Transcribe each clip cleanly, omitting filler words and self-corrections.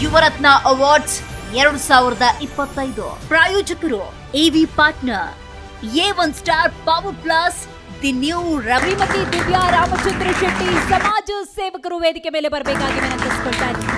Yuvarathna awards 2025 ಪ್ರಾಯೋಜಕರು AV partner A1 star power plus the new Shrimati Divya Ramachandra Shetty ಸಮಾಜ ಸೇವಕರು ವೇದಿಕೆ ಮೇಲೆ ಬರಬೇಕಾಗಿ ವಿನಂತಿಸಿಕೊಳ್ತಾ ಇದ್ದೀನಿ.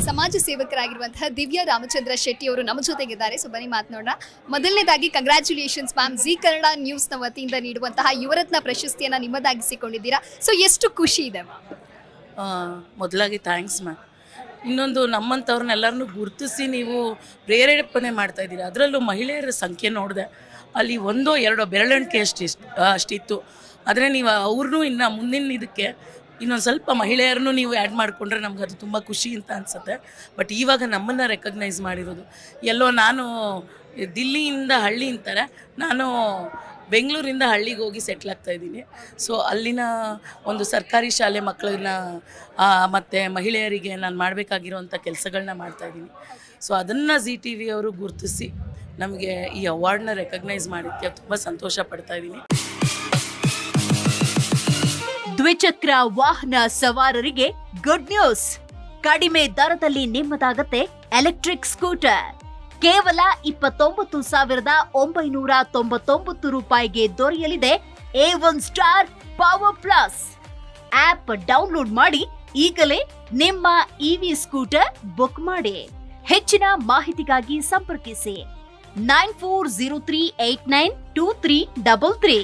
ಸಮಾಜ ಸೇವಕರಾಗಿರುವಂತಹ ದಿವ್ಯಾ ರಾಮಚಂದ್ರ ಶೆಟ್ಟಿ ಅವರು ನಮ್ಮ ಜೊತೆಗಿದ್ದಾರೆ. ಸೊ ಬನ್ನಿ ಮಾತನಾಡೋಣ. ಮೊದಲನೇದಾಗಿ ಕಂಗ್ರ್ಯಾಚುಲೇಷನ್ಸ್ ಮ್ಯಾಮ್. ಜಿ ಕನ್ನಡ ನ್ಯೂಸ್ನ ವತಿಯಿಂದ ನೀಡುವಂತಹ ಯುವರತ್ನ ಪ್ರಶಸ್ತಿಯನ್ನು ನಿಮ್ಮದಾಗಿಸಿಕೊಂಡಿದ್ದೀರಾ. ಸೊ ಎಷ್ಟು ಖುಷಿ ಇದೆ ಮ್ಯಾಮ್? ಮೊದಲಾಗಿ ಥ್ಯಾಂಕ್ಸ್ ಮ್ಯಾಮ್. ಇನ್ನೊಂದು ನಮ್ಮಂಥವ್ರನ್ನೆಲ್ಲರನ್ನೂ ಗುರುತಿಸಿ ನೀವು ಪ್ರೇರೇಪಣೆ ಮಾಡ್ತಾ ಇದ್ದೀರಾ. ಅದರಲ್ಲೂ ಮಹಿಳೆಯರ ಸಂಖ್ಯೆ ನೋಡಿದೆ, ಅಲ್ಲಿ ಒಂದೋ ಎರಡೋ ಬೆರಳೆಣಿಕೆ ಅಷ್ಟಿತ್ತು. ಆದರೆ ನೀವು ಅವ್ರನ್ನೂ ಇನ್ನು ಮುಂದಿನ ಇದಕ್ಕೆ ಇನ್ನೊಂದು ಸ್ವಲ್ಪ ಮಹಿಳೆಯರನ್ನು ನೀವು ಆ್ಯಡ್ ಮಾಡಿಕೊಂಡ್ರೆ ನಮ್ಗೆ ಅದು ತುಂಬ ಖುಷಿ ಅಂತ ಅನಿಸುತ್ತೆ. ಬಟ್ ಇವಾಗ ನಮ್ಮನ್ನು ರೆಕಗ್ನೈಸ್ ಮಾಡಿರೋದು ಎಲ್ಲೋ ನಾನು ದಿಲ್ಲಿಯಿಂದ ಹಳ್ಳಿ ಅಂತಾರೆ, ನಾನು ಬೆಂಗಳೂರಿಂದ ಹಳ್ಳಿಗೆ ಹೋಗಿ ಸೆಟ್ಲ್ ಆಗ್ತಾಯಿದ್ದೀನಿ. ಸೊ ಅಲ್ಲಿನ ಒಂದು ಸರ್ಕಾರಿ ಶಾಲೆ ಮಕ್ಕಳನ್ನ ಮತ್ತು ಮಹಿಳೆಯರಿಗೆ ನಾನು ಮಾಡಬೇಕಾಗಿರೋವಂಥ ಕೆಲಸಗಳನ್ನ ಮಾಡ್ತಾಯಿದ್ದೀನಿ. ಸೊ ಅದನ್ನು ZTV ಅವರು ಗುರುತಿಸಿ ನಮಗೆ ಈ ಅವಾರ್ಡ್ನ ರೆಕಗ್ನೈಸ್ ಮಾಡಿದ್ದಕ್ಕೆ ತುಂಬ ಸಂತೋಷ ಪಡ್ತಾಯಿದ್ದೀನಿ. ದ್ವಿಚಕ್ರ ವಾಹನ ಸವಾರರಿಗೆ ಗುಡ್ ನ್ಯೂಸ್. ಕಡಿಮೆ ದರದಲ್ಲಿ ನಿಮ್ಮದಾಗತ್ತೆ ಎಲೆಕ್ಟ್ರಿಕ್ ಸ್ಕೂಟರ್. ಕೇವಲ 29,999 ರೂಪಾಯಿಗೆ ದೊರೆಯಲಿದೆ A1 star power plus. App download ಮಾಡಿ ಈಗಲೇ ನಿಮ್ಮ EV ಸ್ಕೂಟರ್ ಬುಕ್ ಮಾಡಿ. ಹೆಚ್ಚಿನ ಮಾಹಿತಿಗಾಗಿ ಸಂಪರ್ಕಿಸಿ 9403892333.